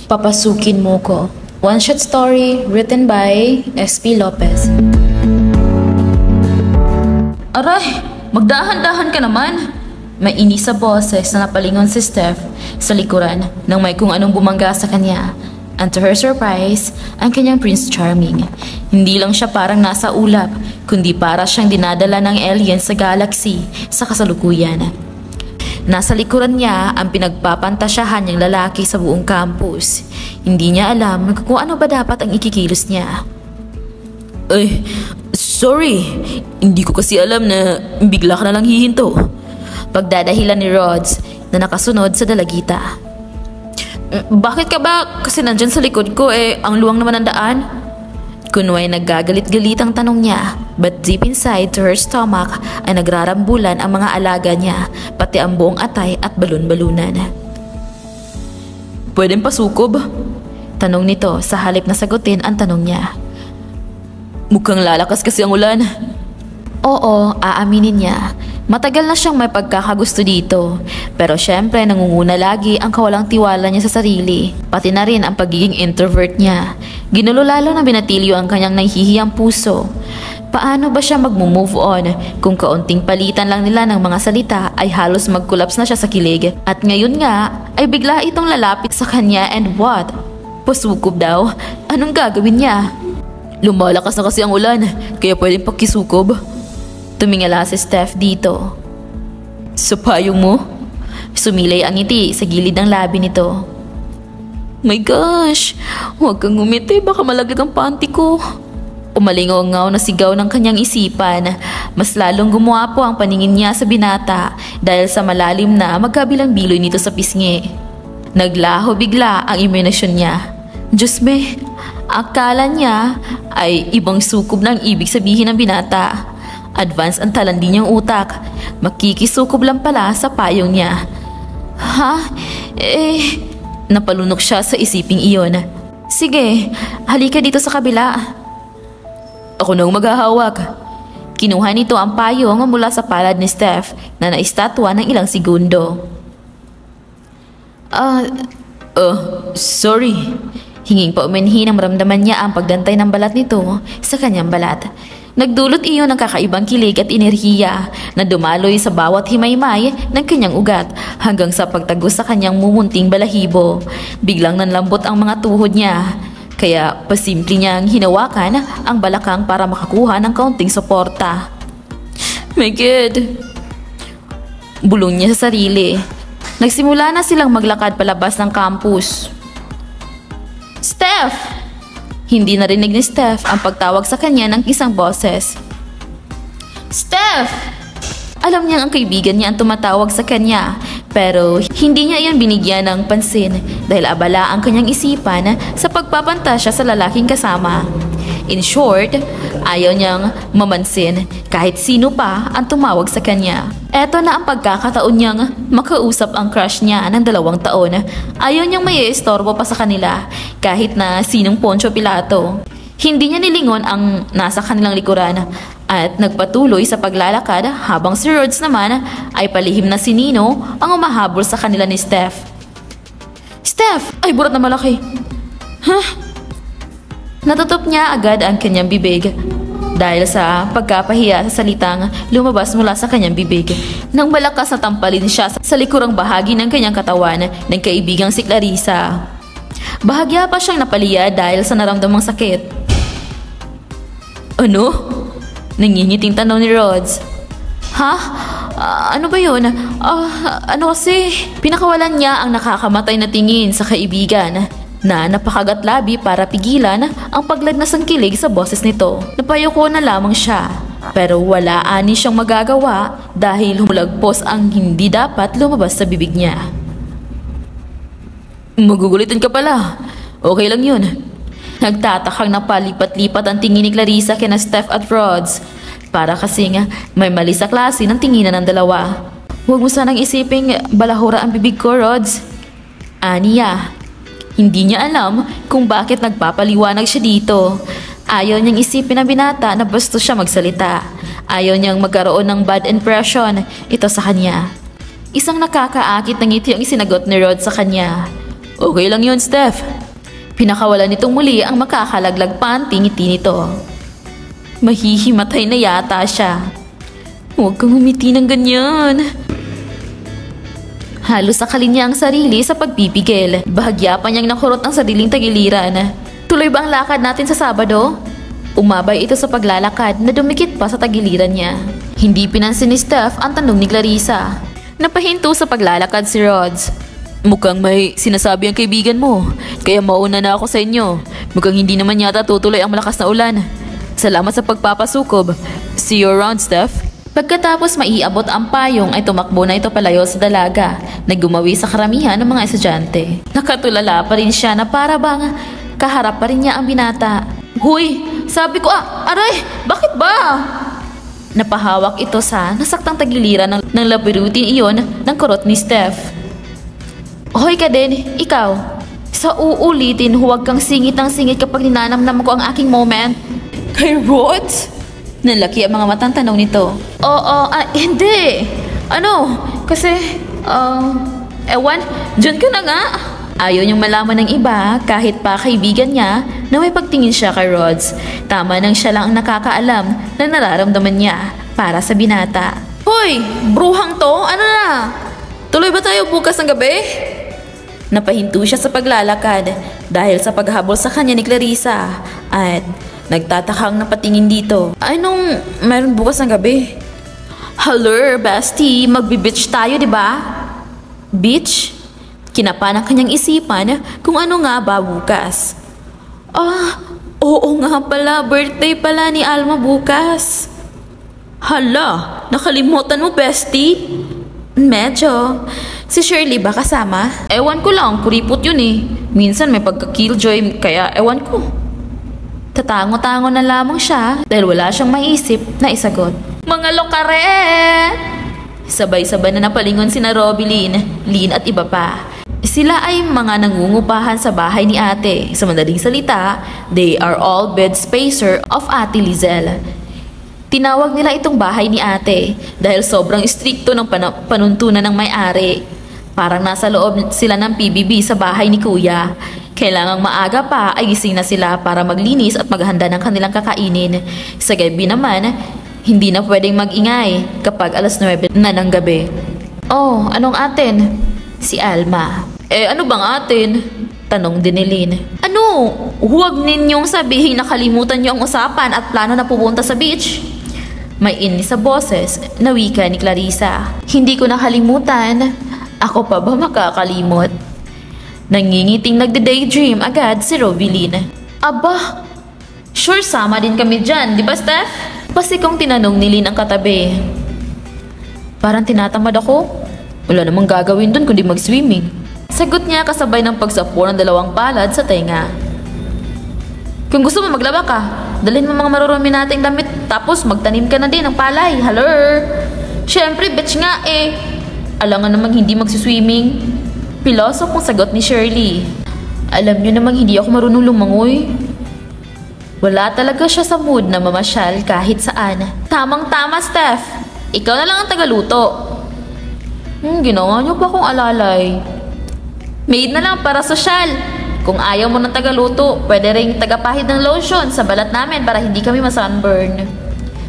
Papasukin Mo Ko. One-shot story written by S.P. Lopez. Aray! Magdahan-dahan ka naman! May inis sa boses na napalingon si Steph sa likuran nang may kung anong bumangga sa kanya. And to her surprise, ang kanyang Prince Charming. Hindi lang siya parang nasa ulap, kundi para siyang dinadala ng alien sa galaxy sa kasalukuyan. Nasa likuran niya ang pinagpapantasyahan niyang lalaki sa buong campus. Hindi niya alam kung ano ba dapat ang ikikilos niya. Ay, sorry. Hindi ko kasi alam na bigla ka na lang hihinto. Pagdadahilan ni Rods na nakasunod sa dalagita. Bakit ka ba? Kasi nandyan sa likod ko ang luwang naman ang daan. Kunway naggagalit-galitang tanong niya, but deep inside to her stomach ay nagrarambulan ang mga alaga niya, pati ang buong atay at balon-balunan. Pwedeng pasukob? Tanong nito sa halip na sagutin ang tanong niya. Mukhang lalakas kasi ang ulan. Oo, aaminin niya. Matagal na siyang may pagkakagusto dito. Pero syempre nangunguna lagi ang kawalang tiwala niya sa sarili. Pati na rin ang pagiging introvert niya. Ginulo lalo na binatilyo ang kanyang nahihiyang puso. Paano ba siya mag-move on kung kaunting palitan lang nila ng mga salita ay halos mag-collapse na siya sa kilig? At ngayon nga ay bigla itong lalapit sa kanya and what? Pasukob daw? Anong gagawin niya? Lumalakas na kasi ang ulan, kaya pwedeng pakisukob. Tumingala si Steph dito. Sa payong mo? Sumilay ang ngiti sa gilid ng labi nito. My gosh, huwag kang ngumiti, baka malaglag ang panty ko. Umalingaw-ngaw na sigaw ng kanyang isipan. Mas lalong gumuwapo ang paningin niya sa binata dahil sa malalim na magkabilang biloy nito sa pisngi. Naglaho bigla ang imahinasyon niya. Diyos me, akala niya ay ibang sukob ng ibig sabihin ng binata. Advance ang talandi niyang utak. Makikisukob lang pala sa payong niya. Ha? Napalunok siya sa isiping iyon. Sige, halika dito sa kabila. Ako nang maghahawak. Kinuha nito ang payong mula sa palad ni Steph na naistatwa ng ilang segundo. Sorry. Hinging paumanhin ang maramdaman niya ang pagdantay ng balat nito sa kanyang balat. Nagdulot iyon ng kakaibang kilig at enerhiya na dumaloy sa bawat himaymay ng kanyang ugat hanggang sa pagtagos sa kanyang mumunting balahibo. Biglang nanlambot ang mga tuhod niya, kaya pasimple niyang hinawakan ang balakang para makakuha ng kaunting suporta. My God! Bulong niya sa sarili. Nagsimula na silang maglakad palabas ng campus. Steph! Hindi narinig ni Steph ang pagtawag sa kanya ng isang boses. Steph! Alam niya ang kaibigan niya ang tumatawag sa kanya, pero hindi niya iyon binigyan ng pansin dahil abala ang kanyang isipan sa pagpapantasya sa lalaking kasama. In short, ayaw niyang mamansin kahit sino pa ang tumawag sa kanya. Eto na ang pagkakataon niyang makausap ang crush niya ng 2 taon. Ayaw niyang may istorbo pa sa kanila kahit na sinong Poncio Pilato. Hindi niya nilingon ang nasa kanilang likuran at nagpatuloy sa paglalakad habang si Rhodes naman ay palihim na si Nino ang umahabol sa kanila ni Steph. Steph! Ay, burat na malaki! Huh? Natutop niya agad ang kanyang bibig dahil sa pagkapahiya sa salitang lumabas mula sa kanyang bibig. Nang malakas na tampalin siya sa likurang bahagi ng kanyang katawan ng kaibigang si Clarissa. Bahagya pa siyang napaliya dahil sa naramdamang sakit. Ano? Nangingiting tanong ni Rhodes. Ha? Ano ba yun? Ano kasi? Pinakawalan niya ang nakakamatay na tingin sa kaibigan na napakagat-labi para pigilan ang paglagnas ng kilig sa boses nito. Napayuko na lamang siya, pero wala ani siyang magagawa dahil humulagpos ang hindi dapat lumabas sa bibig niya. Magugulitan ka pala. Okay lang yun. Nagtatakang napalipat-lipat ang tingin ni Clarissa kina Steph at Rhodes. Para kasing may mali sa klase ng tinginan ng dalawa. Huwag mo sanang isiping balahura ang bibig ko, Rhodes. Aniya. Hindi niya alam kung bakit nagpapaliwanag siya dito. Ayaw niyang isipin ng binata na bastos siya magsalita. Ayaw niyang magkaroon ng bad impression ito sa kanya. Isang nakakaakit na ngiti ang isinagot ni Rod sa kanya. Okay lang yun, Steph. Pinakawalan nitong muli ang makakalaglag pa ang tingiti nito. Mahihimatay na yata siya. Huwag kang umiti ng ganyan. Halos sakalin niya ang sarili sa pagpipigil. Bahagya pa niyang nakurot ang sariling tagiliran. Tuloy ba ang lakad natin sa Sabado? Umabay ito sa paglalakad na dumikit pa sa tagiliran niya. Hindi pinansin ni Steph ang tanong ni Clarissa. Napahinto sa paglalakad si Rods. Mukhang may sinasabi ang kaibigan mo, kaya mauna na ako sa inyo. Mukhang hindi naman yata tutuloy ang malakas na ulan. Salamat sa pagpapasukob. See you around, Steph. Pagkatapos maiabot ang payong ay tumakbo na ito palayo sa dalaga na gumawi sa karamihan ng mga estudyante. Nakatulala pa rin siya na para bang kaharap pa rin niya ang binata. Huy! Sabi ko, aray! Bakit ba? Napahawak ito sa nasaktang tagiliran ng labirutin iyon ng kurot ni Steph. Hoy ka din, ikaw. Sa uulitin, huwag kang singit ng singit kapag ninanamnam ko ang aking moment. Kay Rods? Nalaki ang mga matang tanong nito. Oo, hindi. Ano? Kasi, ewan, dyan ka na nga. Ayaw niyang malaman ng iba kahit pa kaibigan niya na may pagtingin siya kay Rods. Tama nang siya lang ang nakakaalam na nararamdaman niya para sa binata. Hoy, bruhang to, ano na? Tuloy ba tayo bukas ng gabi? Napahinto siya sa paglalakad dahil sa paghabol sa kanya ni Clarissa at nagtatakang napatingin dito. Anong meron bukas ng gabi? Hello, bestie. Magbe-beach tayo, di ba? Beach? Kinapa ng kanyang isipan kung ano nga ba bukas. Oo nga pala. Birthday pala ni Alma bukas. Hala, nakalimutan mo, bestie? Medyo. Si Shirley ba kasama? Ewan ko lang, kuripot yun eh. Minsan may pagka-killjoy, kaya ewan ko. Tatango-tango na lamang siya dahil wala siyang maisip na isagot. Mga lokare! Sabay-sabay na napalingon sina Robilyn, Lynn at iba pa. Sila ay mga nangungupahan sa bahay ni ate. Sa madaling salita, they are all bed spacer of Ate Lizelle. Tinawag nila itong bahay ni ate dahil sobrang istrikto ng panuntunan ng may-ari. Parang nasa loob sila ng PBB sa bahay ni kuya. Kailangang maaga pa ay gising na sila para maglinis at maghanda ng kanilang kakainin. Sa gabi naman, hindi na pwedeng mag-ingay kapag 9:00 na ng gabi. Oh, anong atin? Si Alma. Ano bang atin? Tanong din ni Lynn. Ano? Huwag ninyong sabihin nakalimutan niyo ang usapan at plano na pupunta sa beach. May inis sa boses na wika ni Clarissa. Hindi ko nakalimutan. Ako pa ba makakalimot? Nangingiting nagde-daydream agad si Robilyn. Aba, sure sama din kami dyan, di ba Steph? Pasikong tinanong ni Lynn ang katabi. Parang tinatamad ako. Wala namang gagawin dun kundi mag-swimming. Sagot niya kasabay ng pagsapor ng 2 palad sa tenga. Kung gusto mo maglaba ka, dalhin mo mga marurumi nating damit tapos magtanim ka na din ng palay. Hello? Siyempre, bitch nga eh. Alangan namang hindi magsiswimming. Pilosopong sagot ni Shirley. Alam niyo namang hindi ako marunong lumangoy. Wala talaga siya sa mood na mamasyal kahit saan. Tamang-tama, Steph. Ikaw na lang ang tagaluto. Ginawa niyo pa kung alalay. Maid na lang para sosyal. Kung ayaw mo ng tagaluto, pwede ring tagapahid ng lotion sa balat namin para hindi kami masunburn.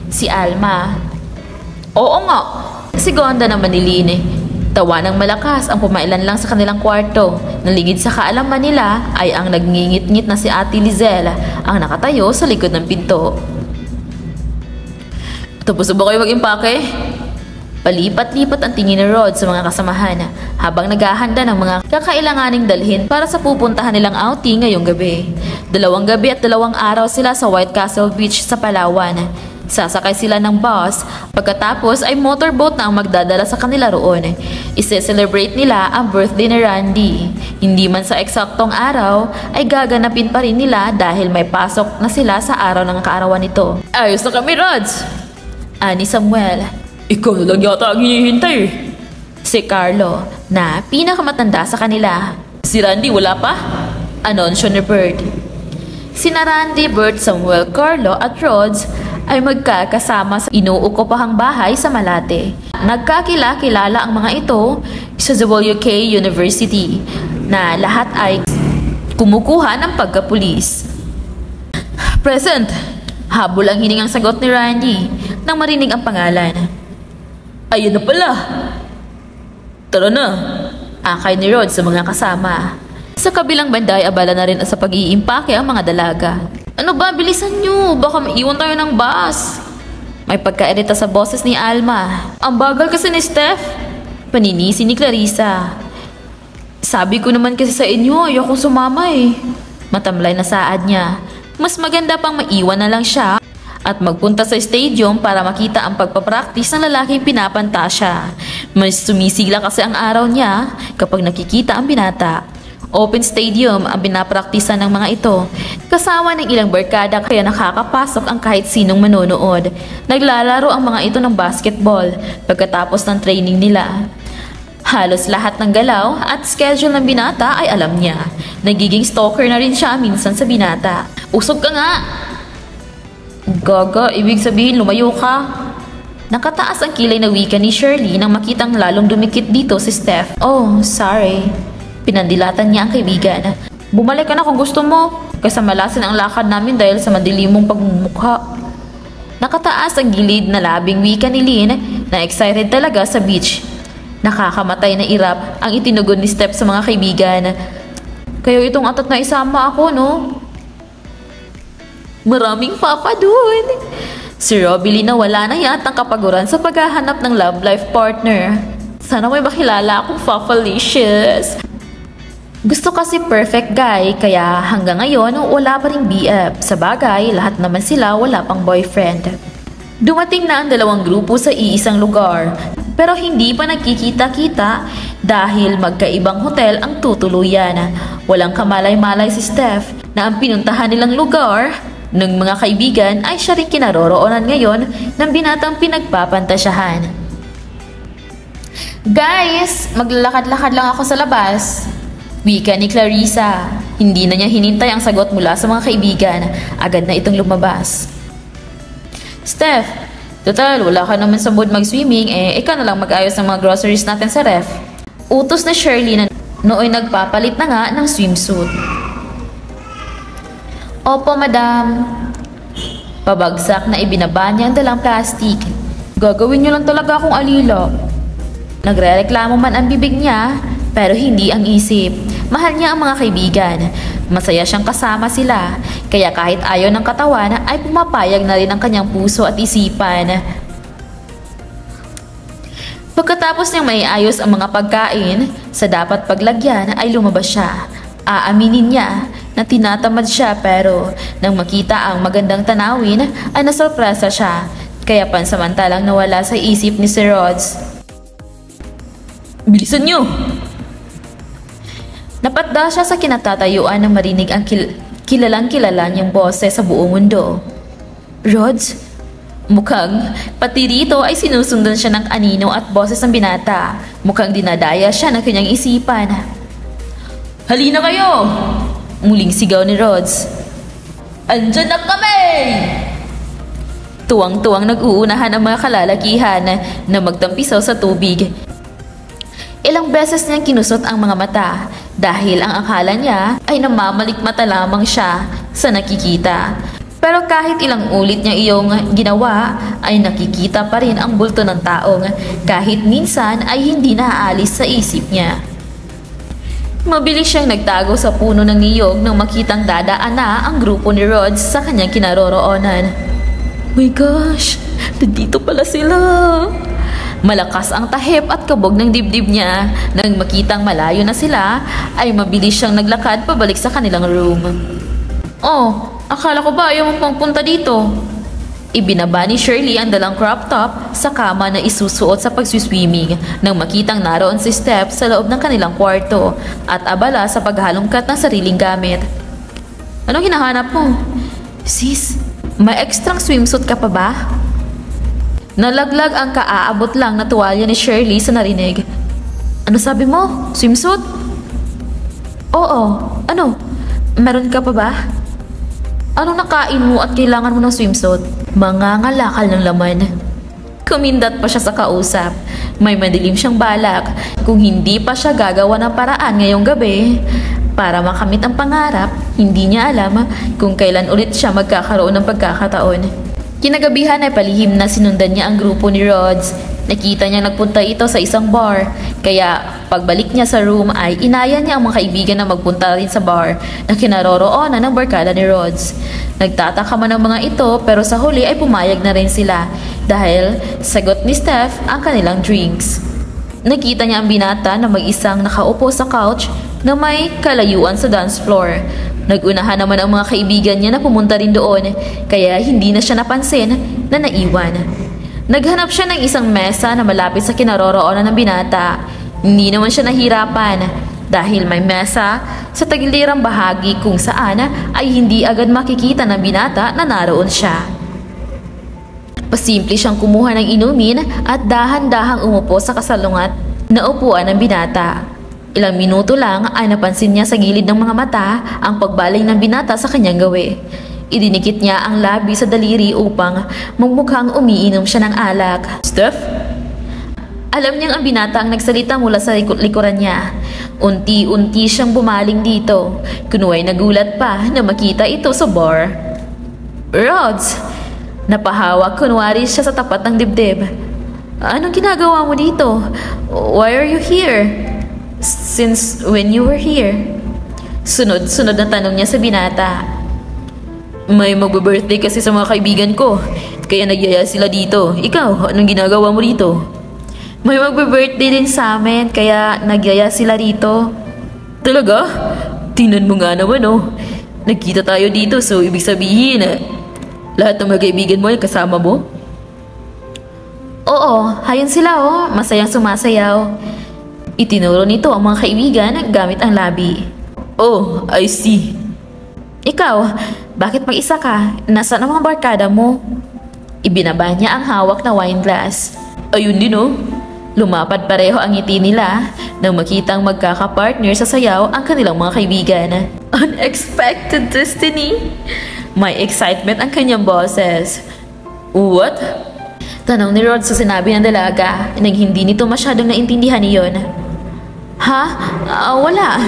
Si Alma. Oo nga. Si Gonda naman ni Lynn. Tawa ng malakas ang pumailan lang sa kanilang kwarto. Naligid sa kaalaman nila ay ang nagngingit-ngit na si Ate Lizelle ang nakatayo sa likod ng pinto. Tapos ba kayo mag-impake? Palipat-lipat ang tingin ni Rod sa mga kasamahan habang naghahanda ng mga kakailanganing dalhin para sa pupuntahan nilang outing ngayong gabi. 2 gabi at 2 araw sila sa White Castle Beach sa Palawan. Sasakay sila ng bus, pagkatapos ay motorboat na ang magdadala sa kanila roon. Ise-celebrate nila ang birthday ni Randy. Hindi man sa eksaktong araw, ay gaganapin pa rin nila dahil may pasok na sila sa araw ng kaarawan nito. Ayos na kami, Rods! Ani Samuel. Ikaw na lang yata ang hinihintay. Si Carlo, na pinakamatanda sa kanila. Si Randy wala pa? Anunsyo ni Bert. Sina Randy, Bert, Samuel, Carlo at Rods ay magkakasama sa inuukupahang bahay sa Malate. Nagkakilala ang mga ito sa WK University. na lahat ay kumukuha ng pagkapulis. Present! Habol ang hiningang sagot ni Randy nang marinig ang pangalan. Ayun na pala! Tara na! Akay ni Rod sa mga kasama. Sa kabilang banda ay abala na rin sa pag-iimpake ang mga dalaga. Ano ba? Bilisan nyo! Baka maiwan tayo ng bus! May pagkairita sa boses ni Alma. Ang bagal kasi ni Steph! Paninisi ni Clarissa. Sabi ko naman kasi sa inyo, ayokong sumama eh. Matamlay na saad niya. Mas maganda pang maiwan na lang siya at magpunta sa stadium para makita ang pagpapractice ng lalaking pinapantasya. Mas sumisigla kasi ang araw niya kapag nakikita ang binata. Open stadium ang binapraktisan ng mga ito, kasama ng ilang barkada kaya nakakapasok ang kahit sinong manonood. Naglalaro ang mga ito ng basketball pagkatapos ng training nila. Halos lahat ng galaw at schedule ng binata ay alam niya. Nagiging stalker na rin siya minsan sa binata. Usog ka nga! Gaga, ibig sabihin lumayo ka. Nakataas ang kilay na wika ni Shirley nang makitang lalong dumikit dito si Steph. Oh, sorry. Pinandilatan niya ang kaibigan. Bumalik ka na kung gusto mo. Kaysa malasin ang lakad namin dahil sa madilim mong pagmumukha. Nakataas ang gilid na labing wika ni Lynn na excited talaga sa beach. Nakakamatay na irap ang itinugon ni Steph sa mga kaibigan. Kayo itong atat na isama ako, no? Maraming papa dun. Si Robbie na wala na yatang kapaguran sa paghahanap ng love life partner. Sana may makilala akong Fafalicious. Gusto kasi perfect guy, kaya hanggang ngayon wala pa ring BF. Sa bagay, lahat naman sila wala pang boyfriend. Dumating na ang dalawang grupo sa iisang lugar, pero hindi pa nagkikita-kita dahil magkaibang hotel ang tutuluyan. Walang kamalay-malay si Steph na ang pinuntahan nilang lugar ng mga kaibigan ay siya rin kinaroroonan ngayon ng binatang pinagpapantasyahan. Guys, maglalakad-lakad lang ako sa labas. Wika ni Clarissa. Hindi na niya hinintay ang sagot mula sa mga kaibigan. Agad na itong lumabas. Steph, total wala ka naman sa mood mag-swimming, ikaw na lang mag-ayos ng mga groceries natin sa ref. Utos na Shirley na nooy nagpapalit na nga ng swimsuit. Opo, madam. Pabagsak na ibinaba niya ang dalang plastic. Gagawin niyo lang talaga akong alila. Nagrereklamo man ang bibig niya, pero hindi ang isip. Mahal niya ang mga kaibigan. Masaya siyang kasama sila. Kaya kahit ayaw ng katawan, ay pumapayag na rin ang kanyang puso at isipan. Pagkatapos niyang maiayos ang mga pagkain, sa dapat paglagyan ay lumabas siya. Aaminin niya na tinatamad siya pero nang makita ang magandang tanawin ay nasurpresa siya. Kaya pansamantalang nawala sa isip ni si Rods. Bilisan niyo! Napatda siya sa kinatatayuan nang marinig ang kilalang-kilala niyang boses sa buong mundo. Rods? Mukhang pati rito ay sinusundan siya ng anino at boses ng binata. Mukhang dinadaya siya ng kanyang isipan. Halina kayo! Muling sigaw ni Rods. Andyan na kami! Tuwang-tuwang nag-uunahan ang mga kalalakihan na magtampisaw sa tubig. Ilang beses niyang kinusot ang mga mata dahil ang akala niya ay namamalikmata lamang siya sa nakikita. Pero kahit ilang ulit niya iyong ginawa ay nakikita pa rin ang bulto ng taong kahit minsan ay hindi naaalis sa isip niya. Mabilis siyang nagtago sa puno ng niyog nang makitang dadaan na ang grupo ni Rods sa kanyang kinaroroonan. My gosh, nandito pala sila! Malakas ang tahip at kabog ng dibdib niya. Nang makitang malayo na sila, ay mabilis siyang naglakad pabalik sa kanilang room. Oh, akala ko ba ayaw mong pangpunta dito? Ibinaba ni Shirley ang dalang crop top sa kama na isusuot sa pagswiswimming nang makitang naroon si Steph sa loob ng kanilang kwarto at abala sa paghalongkat ng sariling gamit. Anong hinahanap mo? Sis, may ekstrang swimsuit ka pa ba? Nalaglag ang kaaabot lang na tuwalya ni Shirley sa narinig. Ano sabi mo? Swimsuit? Oo. Ano? Meron ka pa ba? Anong nakain mo at kailangan mo ng swimsuit? Mangangalakal ng laman. Kumindat pa siya sa kausap. May madilim siyang balak kung hindi pa siya gagawa ng paraan ngayong gabi para makamit ang pangarap. Hindi niya alam kung kailan ulit siya magkakaroon ng pagkakataon. Kinagabihan ay palihim na sinundan niya ang grupo ni Rods. Nakita niya nagpunta ito sa isang bar, kaya pagbalik niya sa room ay inaya niya ang mga kaibigan na magpunta rin sa bar na kinaroroonan ng barkada ni Rods. Nagtataka man ang mga ito pero sa huli ay pumayag na rin sila dahil sagot ni Steph ang kanilang drinks. Nakita niya ang binata na mag-isang nakaupo sa couch na may kalayuan sa dance floor. Nagunahan naman ang mga kaibigan niya na pumunta rin doon, kaya hindi na siya napansin na naiwan. Naghanap siya ng isang mesa na malapit sa kinaroroonan ng binata. Hindi naman siya nahirapan dahil may mesa sa tagilirang bahagi kung saan ay hindi agad makikita ng binata na naroon siya. Pasimple siyang kumuha ng inumin at dahan-dahang umupo sa kasalungat na upuan ng binata. Ilang minuto lang ay napansin niya sa gilid ng mga mata ang pagbaling ng binata sa kanyang gawi. Idinikit niya ang labi sa daliri upang magmukhang umiinom siya ng alak. Steph? Alam niyang ang binata ang nagsalita mula sa likuran niya. Unti-unti siyang bumaling dito. Kunuway nagulat pa na makita ito sa bar. Rods! Napahawak kunwari siya sa tapat ng dibdib. Anong ginagawa mo dito? Why are you here? Since when you were here? Sunod-sunod na tanong niya sa binata. May magbe-birthday kasi sa mga kaibigan ko, kaya nagyaya sila dito. Ikaw, anong ginagawa mo dito? May magbe-birthday din sa amin, kaya nagyaya sila rito. Talaga? Tingnan mo nga naman oh. Nagkita tayo dito, so ibig sabihin lahat ng mga kaibigan mo ay kasama mo? Oo, hayon sila oh. Masayang sumasayaw. Itinuro nito ang mga kaibigan gamit ang labi. Oh, I see. Ikaw, bakit mag-isa ka? Nasaan ang mga barkada mo? Ibinaba niya ang hawak na wine glass. Ayun din oh. Lumapad pareho ang ngiti nila nang makitang magkakapartner sa sayaw ang kanilang mga kaibigan. Unexpected destiny. May excitement ang kanyang boses. What? Tanong ni Rod sa sinabi ng dalaga nang hindi nito masyadong naintindihan iyon. Ha? Wala.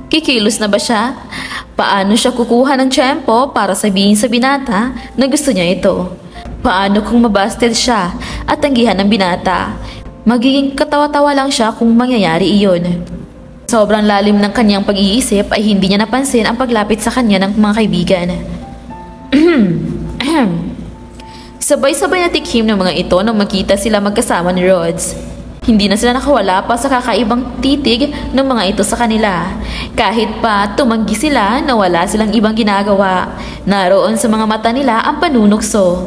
Kikilos na ba siya? Paano siya kukuha ng tiyempo para sabihin sa binata na gusto niya ito? Paano kung mabasted siya at tanggihan ng binata? Magiging katawa-tawa lang siya kung mangyayari iyon. Sobrang lalim ng kanyang pag-iisip ay hindi niya napansin ang paglapit sa kanya ng mga kaibigan. Sabay-sabay na tikhim ng mga ito nang makita sila magkasama ni Rods. Hindi na sila nakawala pa sa kakaibang titig ng mga ito sa kanila. Kahit pa tumanggi sila na wala silang ibang ginagawa, naroon sa mga mata nila ang panunukso.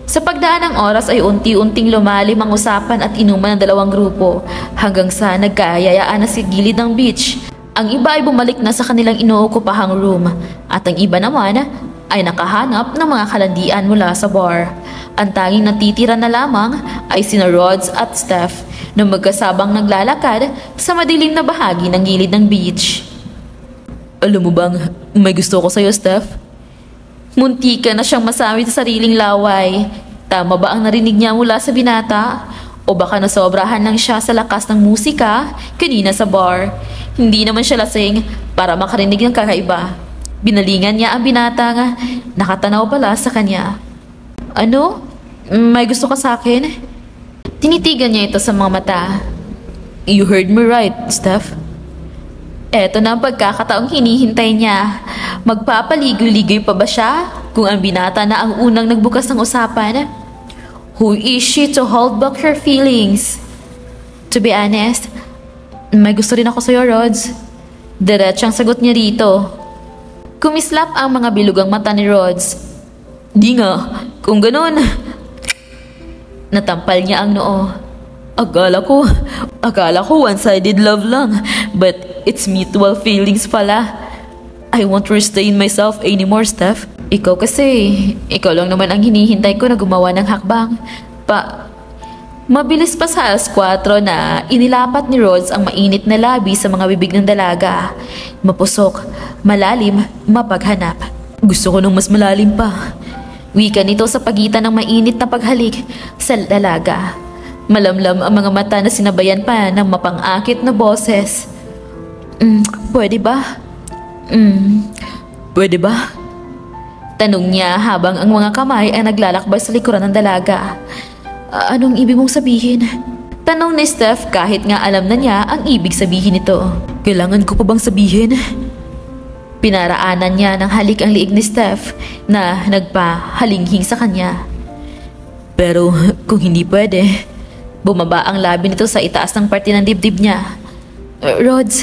Sa pagdaan ng oras ay unti-unting lumalim ang usapan at inuman ng dalawang grupo hanggang sa nagkayayaan na sa gilid ng beach. Ang iba ay bumalik na sa kanilang inookupahang room at ang iba naman ay nakahanap ng mga kalandian mula sa bar. Ang tanging natitira na lamang ay sina Rods at Steph na magkasabang naglalakad sa madilim na bahagi ng gilid ng beach. Alam mo bang may gusto ko sa'yo, Steph? Munti ka na siyang masabi sa sariling laway. Tama ba ang narinig niya mula sa binata? O baka nasobrahan lang siya sa lakas ng musika kanina sa bar? Hindi naman siya lasing para makarinig ng kakaiba. Binalingan niya ang binata nga nakatanaw pala sa kanya. Ano? May gusto ka sa akin? Tinitigan niya ito sa mga mata. You heard me right, Steph. Eto na ang pagkakataong hinihintay niya. Magpapaligoy-ligoy pa ba siya kung ang binata na ang unang nagbukas ng usapan? Who is she to hold back her feelings? To be honest, may gusto rin ako sa'yo, Rods. Diretsang sagot niya rito. Kumislap ang mga bilugang mata ni Rods. Di nga, kung ganun. Natampal niya ang noo. Akala ko one-sided love lang, but it's mutual feelings pala. I won't restrain myself anymore, Steph. Ikaw lang naman ang hinihintay ko na gumawa ng hakbang. Mabilis pa sa alas 4 na inilapat ni Rods ang mainit na labi sa mga bibig ng dalaga. Mapusok, malalim, mapaghanap. Gusto ko nung mas malalim pa. Wika nito sa pagitan ng mainit na paghalik sa dalaga. Malamlam ang mga mata na sinabayan pa ng mapang-akit na boses. Pwede ba? Pwede ba? Tanong niya habang ang mga kamay ay naglalakbay sa likuran ng dalaga. Anong ibig mong sabihin? Tanong ni Steph kahit nga alam na niya ang ibig sabihin nito. Kailangan ko pa bang sabihin? Pinaraanan niya ng halik ang liig ni Steph na nagpahalinghing sa kanya. Pero kung hindi pwede, bumaba ang labi nito sa itaas ng parte ng dibdib niya. Rods,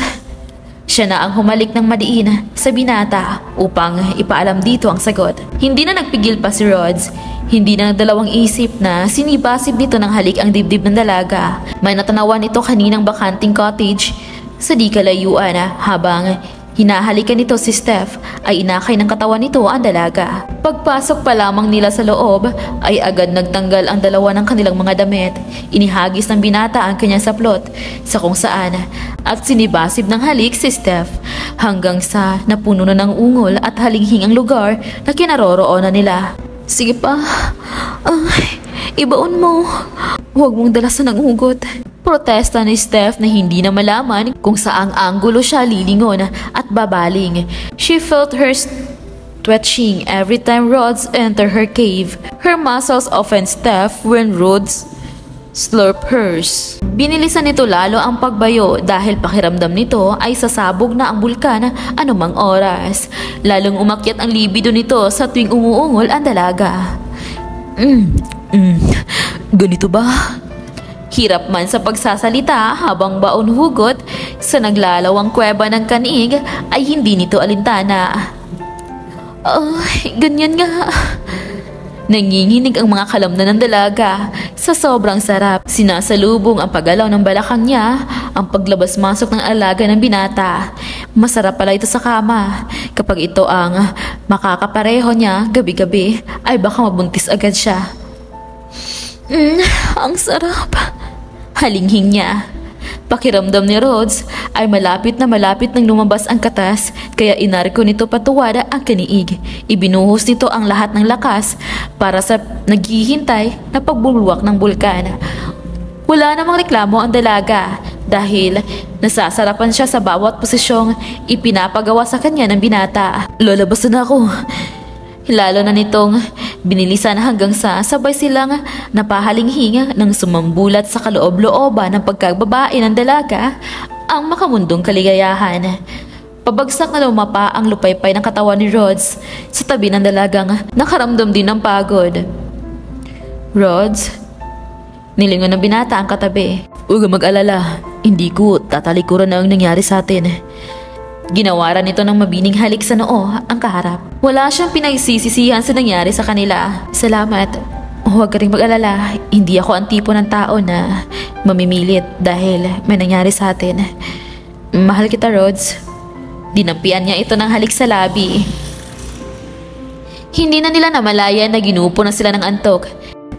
siya na ang humalik ng madiin sa binata upang ipaalam dito ang sagot. Hindi na nagpigil pa si Rods. Hindi na nagdalawang isip na sinibasib nito ng halik ang dibdib ng dalaga. May natanawan ito kaninang bakanting cottage sa di kalayuan habang hinahalikan nito si Steph ay inakay ng katawan nito ang dalaga. Pagpasok pa lamang nila sa loob ay agad nagtanggal ang dalawa ng kanilang mga damit. Inihagis ng binata ang kanyang saplot sa kung saan at sinibasib ng halik si Steph hanggang sa napuno na ng ungol at halinghing ang lugar na kinaroroonan nila. Sige pa, ibaon mo. Huwag mong dalasan ng hugot. Protesta ni Steph na hindi na malaman kung saang anggulo siya lilingon at babaling. She felt her twitching every time Rods entered her cave. Her muscles often stiff when Rods slurp hers. Binilisan nito lalo ang pagbayo dahil pakiramdam nito ay sasabog na ang bulkan anumang oras. Lalong umakyat ang libido nito sa tuwing umuungol ang dalaga. Ganito ba? Hirap man sa pagsasalita habang baon hugot sa naglalawang kuweba ng kanig ay hindi nito alintana. Ganyan nga. Nanginginig ang mga kalamnan ng dalaga. Sa sobrang sarap, sinasalubong ang paggalaw ng balakang niya, ang paglabas-masok ng alaga ng binata. Masarap pala ito sa kama. Kapag ito ang makakapareho niya gabi-gabi, ay baka mabuntis agad siya. Ang sarap. Halinghing niya. Pakiramdam ni Rods ay malapit nang lumabas ang katas kaya inarko nito patuwada ang kaniig. Ibinuhos nito ang lahat ng lakas para sa naghihintay na pagbubulwak ng bulkan. Wala namang reklamo ang dalaga dahil nasasarapan siya sa bawat posisyong ipinapagawa sa kanya ng binata. Lalabas na ako. Lalo na nitong binilisan hanggang sa sabay silang napahalinghinga ng sumambulat sa kaloob-looban ng pagkababae ng dalaga ang makamundong kaligayahan. Pabagsak na lumapa ang lupaypay ng katawan ni Rods sa tabi ng dalagang nakaramdam din ng pagod. Rods, nilingon ng binata ang katabi. Huwag mag-alala, hindi ko tatalikuran na ang nangyari sa atin. Ginawaran nito ng mabining halik sa noo ang kaharap. Wala siyang pinagsisisihan sa nangyari sa kanila. Salamat. Huwag ka rin mag-alala. Hindi ako ang tipo ng tao na mamimilit dahil may nangyari sa atin. Mahal kita, Rods. Dinampian niya ito ng halik sa labi. Hindi na nila namalayan na ginupo na sila ng antok.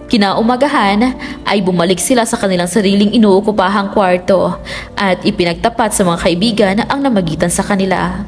Kinaumagahan ay bumalik sila sa kanilang sariling inuukupahang kwarto at ipinagtapat sa mga kaibigan ang namagitan sa kanila.